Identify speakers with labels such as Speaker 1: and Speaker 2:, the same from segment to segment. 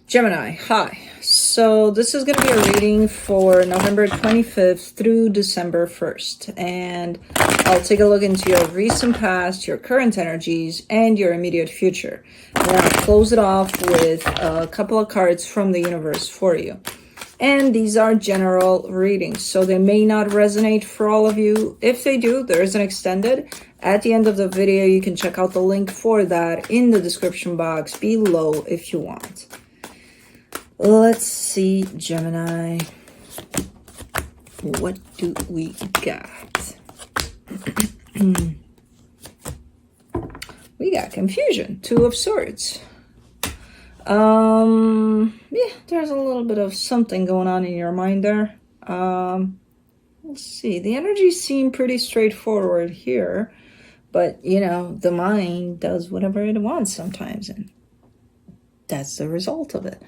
Speaker 1: Gemini, hi. So this is going to be a reading for November 25th through December 1st. And I'll take a look into your recent past, your current energies, and your immediate future. And then I'll close it off with a couple of cards from the universe for you. And these are general readings, so they may not resonate for all of you. If they do, there is an extended. At the end of the video, you can check out the link for that in the description box below if you want. Let's see, Gemini. What do we got? We got confusion, Two of Swords. Yeah, there's a little bit of something going on in your mind there. Let's see. The energies seem pretty straightforward here, but you know, the mind does whatever it wants sometimes, and that's the result of it.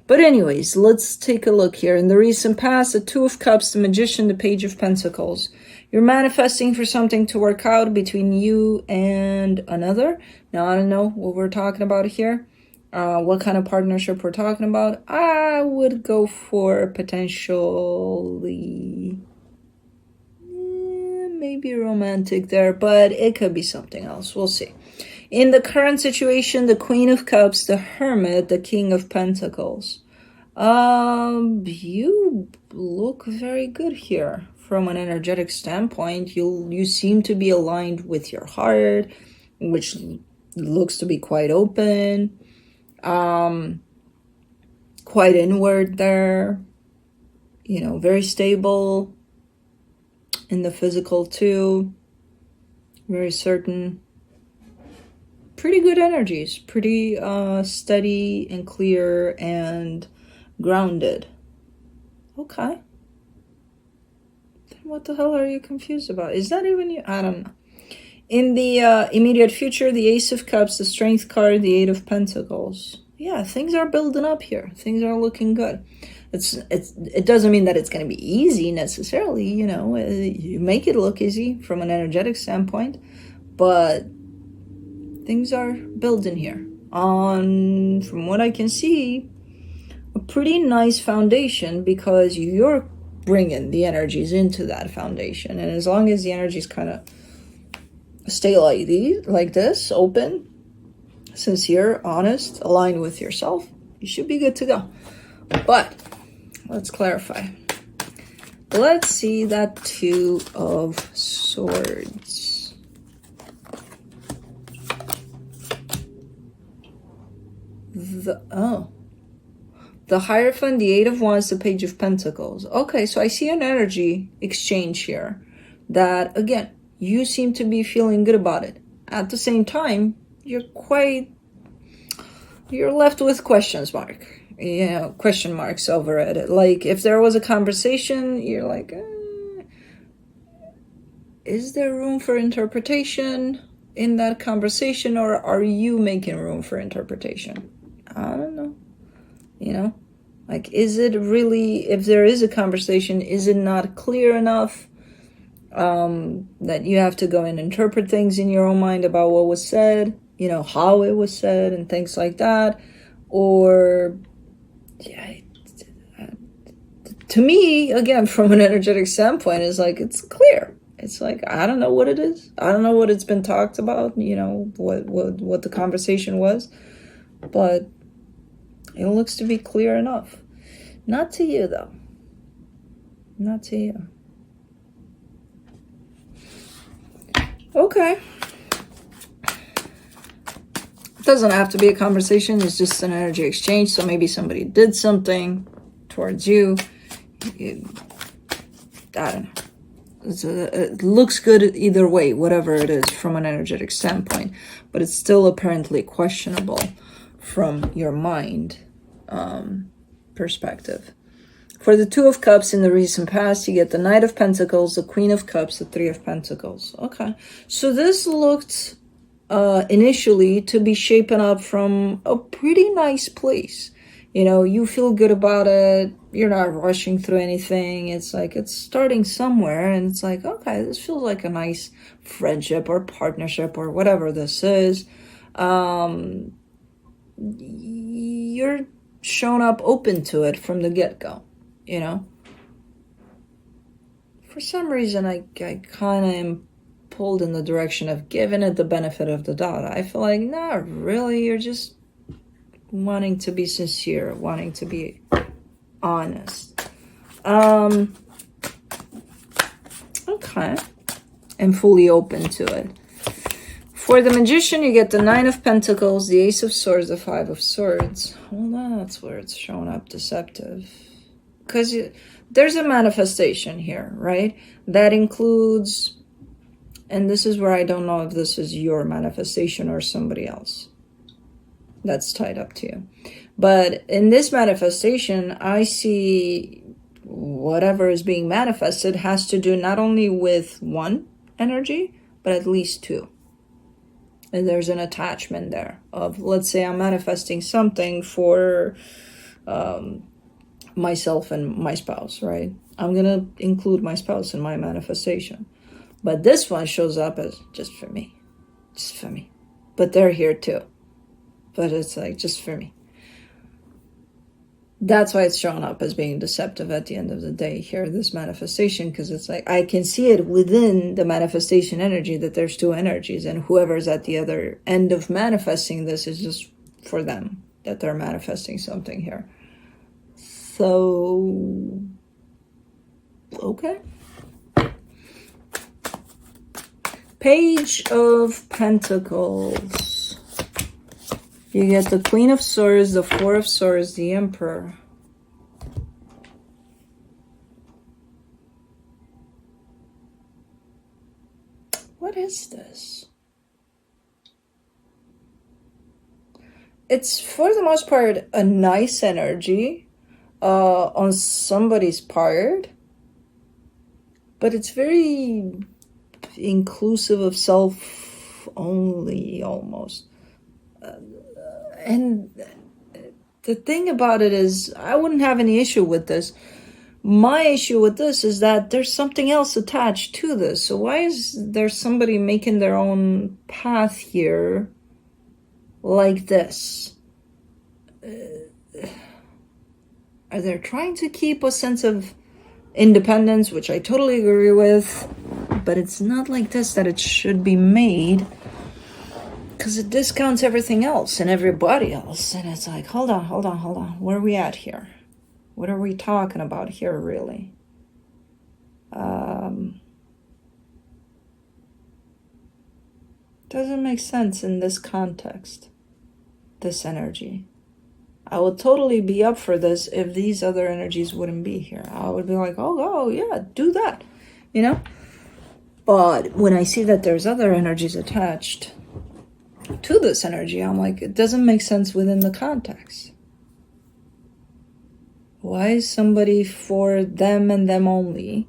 Speaker 1: But anyways, let's take a look here. In the recent past, the Two of Cups, the Magician, the Page of Pentacles. You're manifesting for something to work out between you and another. Now, I don't know what we're talking about here. What kind of partnership we're talking about. I would go for potentially maybe romantic there, but it could be something else. We'll see. In the current situation, the Queen of Cups, the Hermit, the King of Pentacles. You look very good here from an energetic standpoint. You seem to be aligned with your heart, which looks to be quite open, quite inward there. You know, very stable in the physical too. Very certain. Pretty good energies, pretty steady and clear and grounded. Okay. Then what the hell are you confused about? Is that even you? I don't know. In the immediate future, the Ace of Cups, the Strength card, the Eight of Pentacles. Yeah, things are building up here. Things are looking good. It doesn't mean that it's going to be easy necessarily, you know. You make it look easy from an energetic standpoint, but things are building here on, from what I can see, a pretty nice foundation, because you're bringing the energies into that foundation. And as long as the energies kind of stay like this, open, sincere, honest, aligned with yourself, you should be good to go. But let's clarify. Let's see that Two of Swords. The Hierophant, the Eight of Wands, the Page of Pentacles. Okay, so I see an energy exchange here that, again, you seem to be feeling good about it. At the same time, you're left with question marks over it. Like, if there was a conversation, you're like, is there room for interpretation in that conversation, or are you making room for interpretation? I don't know. You know, like, is it really, if there is a conversation, is it not clear enough that you have to go and interpret things in your own mind about what was said, you know, how it was said and things like that? Or, yeah, to me, again, from an energetic standpoint, it's like, it's clear. It's like, I don't know what it is. I don't know what it's been talked about, you know, what the conversation was, but it looks to be clear enough. Not to you, though. Not to you. Okay. It doesn't have to be a conversation. It's just an energy exchange. So maybe somebody did something towards you. I don't know. It looks good either way, whatever it is from an energetic standpoint. But it's still apparently questionable from your mind perspective. For the Two of Cups in the recent past, you get the Knight of Pentacles, the Queen of Cups, the Three of Pentacles. Okay, so this looked initially to be shaping up from a pretty nice place. You know, you feel good about it. You're not rushing through anything. It's like, it's starting somewhere, and it's like, okay, this feels like a nice friendship or partnership or whatever this is. You're shown up open to it from the get-go, you know? For some reason, I kind of am pulled in the direction of giving it the benefit of the doubt. I feel like, not really, you're just wanting to be sincere, wanting to be honest. Okay. And fully open to it. For the Magician, you get the Nine of Pentacles, the Ace of Swords, the Five of Swords. Well, that's where it's showing up deceptive. Because there's a manifestation here, right? That includes, and this is where I don't know if this is your manifestation or somebody else. That's tied up to you. But in this manifestation, I see whatever is being manifested has to do not only with one energy, but at least two. And there's an attachment there of, let's say I'm manifesting something for myself and my spouse, right? I'm going to include my spouse in my manifestation. But this one shows up as just for me. Just for me. But they're here too. But it's like, just for me. That's why it's shown up as being deceptive at the end of the day here, this manifestation, because it's like, I can see it within the manifestation energy that there's two energies, and whoever's at the other end of manifesting this is just for them, that they're manifesting something here. So, okay. Page of Pentacles. You get the Queen of Swords, the Four of Swords, the Emperor. What is this? It's, for the most part, a nice energy on somebody's part. But it's very inclusive of self only, almost. And the thing about it is, I wouldn't have any issue with this. My issue with this is that there's something else attached to this. So why is there somebody making their own path here like this? Are they trying to keep a sense of independence, which I totally agree with, but it's not like this that it should be made, because it discounts everything else and everybody else. And it's like, hold on. Where are we at here? What are we talking about here, really? Doesn't make sense in this context, this energy. I would totally be up for this if these other energies wouldn't be here. I would be like, oh yeah, do that, you know? But when I see that there's other energies attached to this energy, I'm like, it doesn't make sense within the context. Why is somebody for them and them only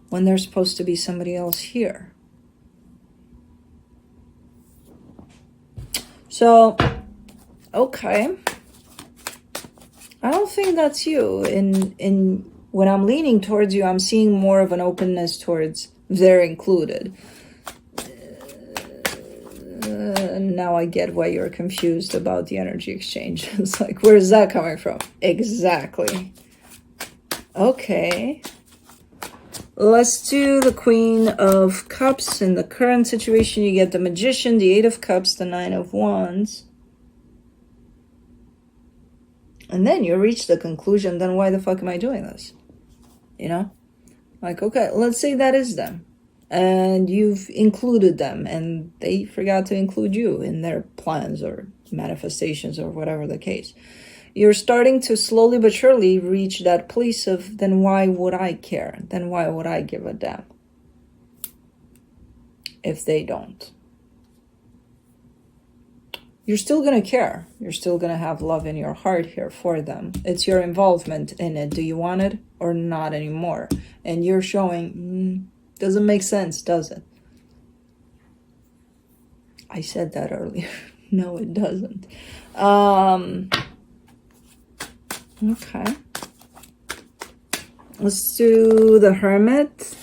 Speaker 1: when there's supposed to be somebody else here? So, okay. I don't think that's you. In when I'm leaning towards you, I'm seeing more of an openness towards they're included. Now I get why you're confused about the energy exchange. It's like, where is that coming from? Exactly. Okay. Let's do the Queen of Cups. In the current situation, you get the Magician, the Eight of Cups, the Nine of Wands. And then you reach the conclusion, then why the fuck am I doing this? You know? Like, okay, let's say that is them. And you've included them, and they forgot to include you in their plans or manifestations or whatever the case. You're starting to slowly but surely reach that place of, then why would I care? Then why would I give a damn if they don't? You're still going to care. You're still going to have love in your heart here for them. It's your involvement in it. Do you want it or not anymore? And you're showing, doesn't make sense, does it? I said that earlier. No, it doesn't. Okay. Let's do the Hermit.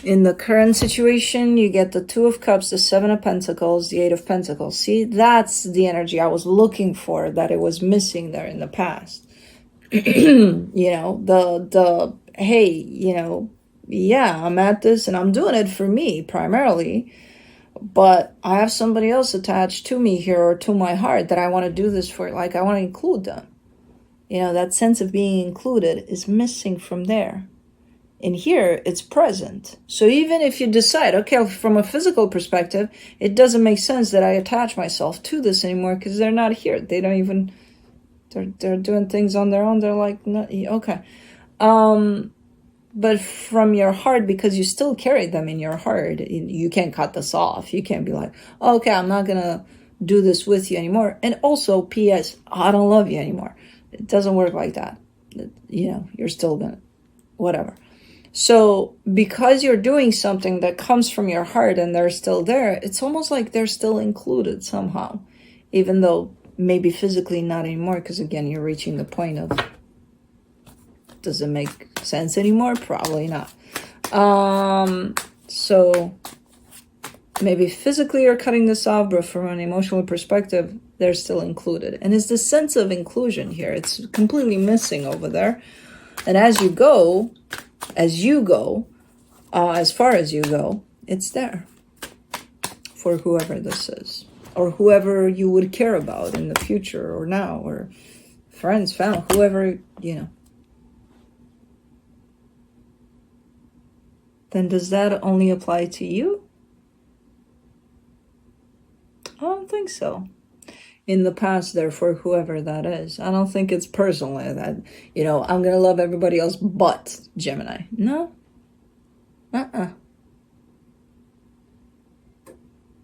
Speaker 1: In the current situation, you get the Two of Cups, the Seven of Pentacles, the Eight of Pentacles. See, that's the energy I was looking for, that it was missing there in the past. You know, the hey, you know, yeah, I'm at this and I'm doing it for me primarily, but I have somebody else attached to me here, or to my heart, that I want to do this for. Like, I want to include them. You know, that sense of being included is missing from there. In here, it's present. So even if you decide, okay, from a physical perspective, it doesn't make sense that I attach myself to this anymore because they're not here. They don't even, they're doing things on their own. They're like, no, okay. But from your heart, because you still carry them in your heart, you can't cut this off. You can't be like, oh, okay, I'm not going to do this with you anymore. And also, P.S., I don't love you anymore. It doesn't work like that. You know, you're still going to, whatever. So because you're doing something that comes from your heart and they're still there, it's almost like they're still included somehow, even though maybe physically not anymore, because again, you're reaching the point of, does it make sense anymore? Probably not. So maybe physically you're cutting this off, but from an emotional perspective, they're still included. And it's the sense of inclusion here. It's completely missing over there. And as you go, as far as you go, it's there for whoever this is, or whoever you would care about in the future or now, or friends, family, whoever, you know. Then does that only apply to you? I don't think so. In the past, therefore, whoever that is. I don't think it's personally that, you know, I'm going to love everybody else but Gemini. No.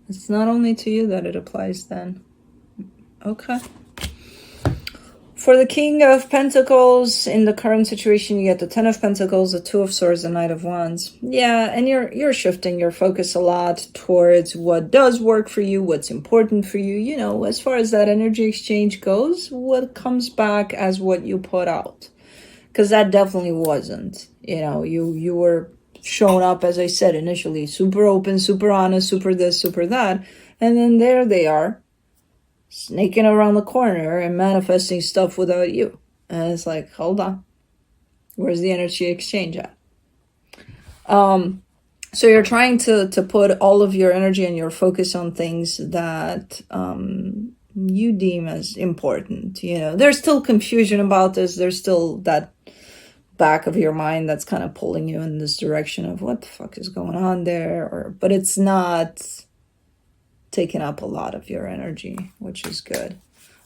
Speaker 1: It's not only to you that it applies then. Okay. For the King of Pentacles, in the current situation, you get the Ten of Pentacles, the Two of Swords, the Knight of Wands. Yeah, and you're shifting your focus a lot towards what does work for you, what's important for you. You know, as far as that energy exchange goes, what comes back as what you put out. Because that definitely wasn't. You know, you were shown up, as I said initially, super open, super honest, super this, super that. And then there they are, snaking around the corner and manifesting stuff without you. And it's like, hold on, where's the energy exchange at? So you're trying to put all of your energy and your focus on things that you deem as important. You know, there's still confusion about this. There's still that back of your mind that's kind of pulling you in this direction of what the fuck is going on there, but it's not taking up a lot of your energy, which is good.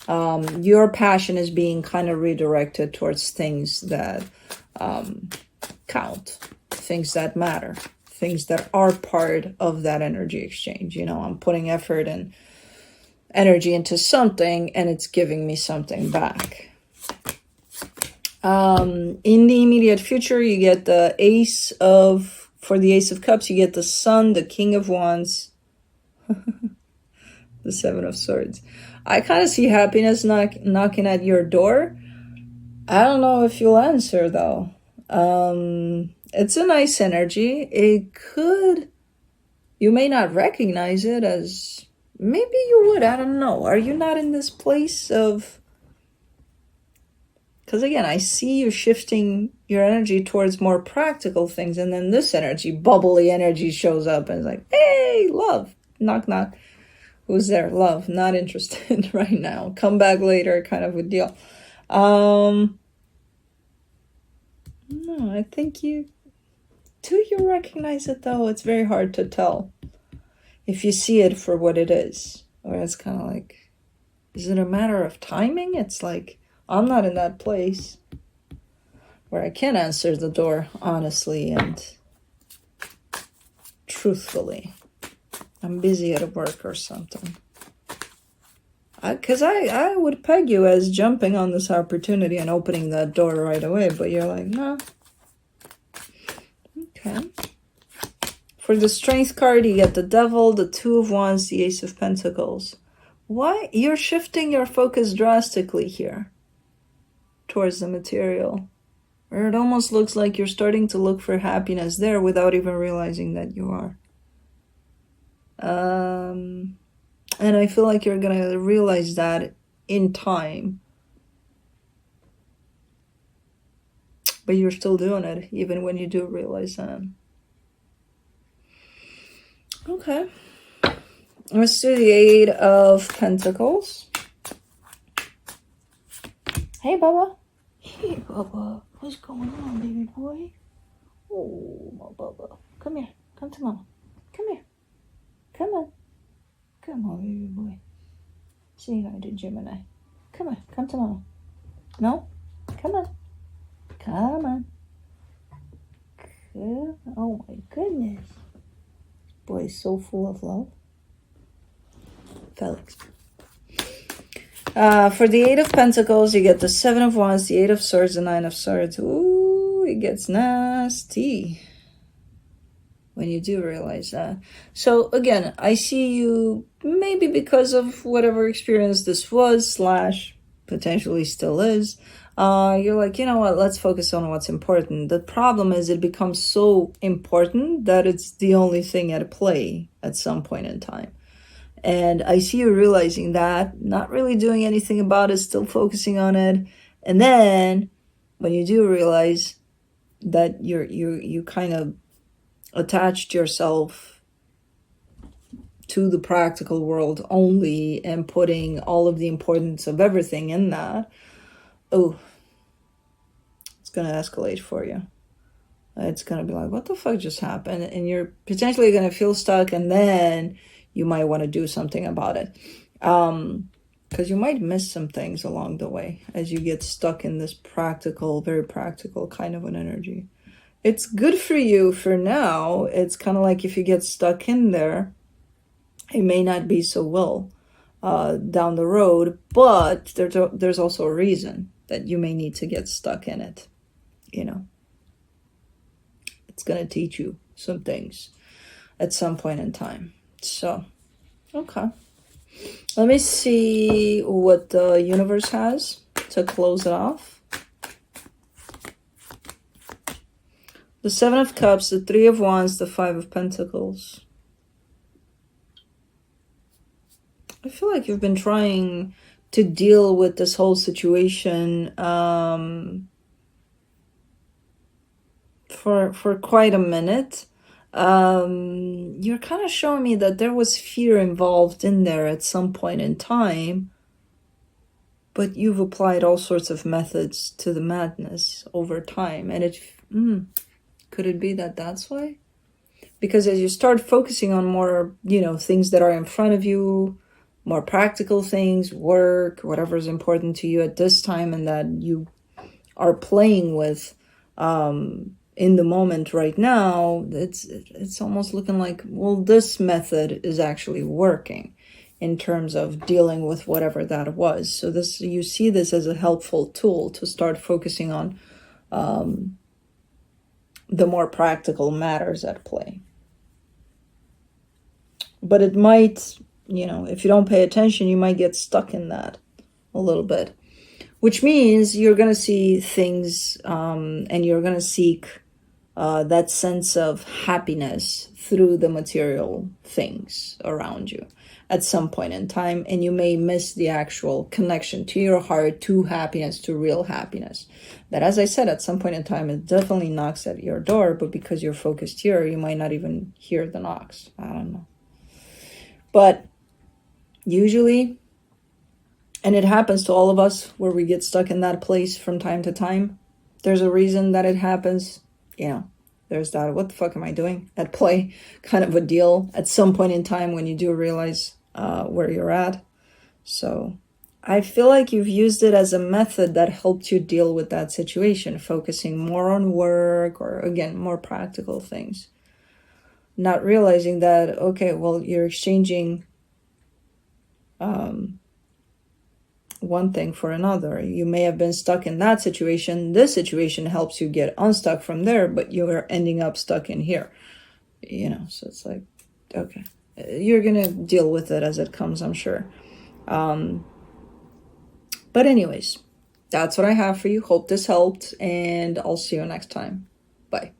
Speaker 1: Your passion is being kind of redirected towards things that count, things that matter, things that are part of that energy exchange. You know, I'm putting effort and energy into something and it's giving me something back. In the immediate future, you get the for the Ace of Cups, you get the Sun, the King of Wands, the Seven of Swords. I kind of see happiness knocking at your door. I don't know if you'll answer, though. It's a nice energy. You may not recognize it as, maybe you would, I don't know. Are you not in this place of, because again, I see you shifting your energy towards more practical things, and then this energy, bubbly energy, shows up and it's like, hey, love, knock, knock. Who's there? Love, not interested right now. Come back later, kind of a deal. No, I think do you recognize it though? It's very hard to tell if you see it for what it is. Or it's kind of like, is it a matter of timing? It's like, I'm not in that place where I can answer the door honestly and truthfully. I'm busy at work or something. Because I would peg you as jumping on this opportunity and opening that door right away, but you're like, no. Okay. For the Strength card, you get the Devil, the Two of Wands, the Ace of Pentacles. Why? You're shifting your focus drastically here towards the material. Or it almost looks like you're starting to look for happiness there without even realizing that you are. And I feel like you're gonna realize that in time. But you're still doing it, even when you do realize that. Okay. Let's do the Eight of Pentacles. Hey, Bubba. Hey, Bubba. What's going on, baby boy? Oh, my Bubba. Come here. Come to Mama. Come here. Come on. Come on, baby boy. Say hi to Gemini. Come on. Come to Mama. No? Come on. Come on. Good. Oh, my goodness. Boy, is so full of love. Felix. For the Eight of Pentacles, you get the Seven of Wands, the Eight of Swords, the Nine of Swords. Ooh, it gets nasty when you do realize that. So again, I see you, maybe because of whatever experience this was, slash potentially still is, you're like, you know what, let's focus on what's important. The problem is it becomes so important that it's the only thing at play at some point in time. And I see you realizing that, not really doing anything about it, still focusing on it. And then when you do realize that you kind of attached yourself to the practical world only and putting all of the importance of everything in that, oh, it's going to escalate for you. It's going to be like, what the fuck just happened? And you're potentially going to feel stuck, and then you might want to do something about it. Because you might miss some things along the way as you get stuck in this practical, very practical kind of an energy. It's good for you for now. It's kind of like if you get stuck in there, it may not be so well down the road, but there's also a reason that you may need to get stuck in it. You know, it's going to teach you some things at some point in time. So, okay. Let me see what the universe has to close it off. The Seven of Cups, the Three of Wands, the Five of Pentacles. I feel like you've been trying to deal with this whole situation for quite a minute. You're kind of showing me that there was fear involved in there at some point in time, but you've applied all sorts of methods to the madness over time. And could it be that that's why? Because as you start focusing on more, things that are in front of you, more practical things, work, whatever is important to you at this time, and that you are playing with in the moment right now, it's almost looking like, well, this method is actually working in terms of dealing with whatever that was. So you see this as a helpful tool to start focusing on the more practical matters at play. But it might, if you don't pay attention, you might get stuck in that a little bit, which means you're going to see things and you're going to seek that sense of happiness through the material things around you at some point in time, and you may miss the actual connection to your heart, to happiness, to real happiness. That, as I said, at some point in time, it definitely knocks at your door, but because you're focused here, you might not even hear the knocks. I don't know. But usually, and it happens to all of us where we get stuck in that place from time to time, there's a reason that it happens. There's that, what the fuck am I doing at play kind of a deal at some point in time when you do realize where you're at. So I feel like you've used it as a method that helped you deal with that situation, focusing more on work or, again, more practical things. Not realizing that, okay, well, you're exchanging one thing for another. You may have been stuck in that situation. This situation helps you get unstuck from there, but you're ending up stuck in here. So it's like, okay, you're going to deal with it as it comes, I'm sure. But anyways, That's what I have for you. Hope this helped, and I'll see you next time. Bye.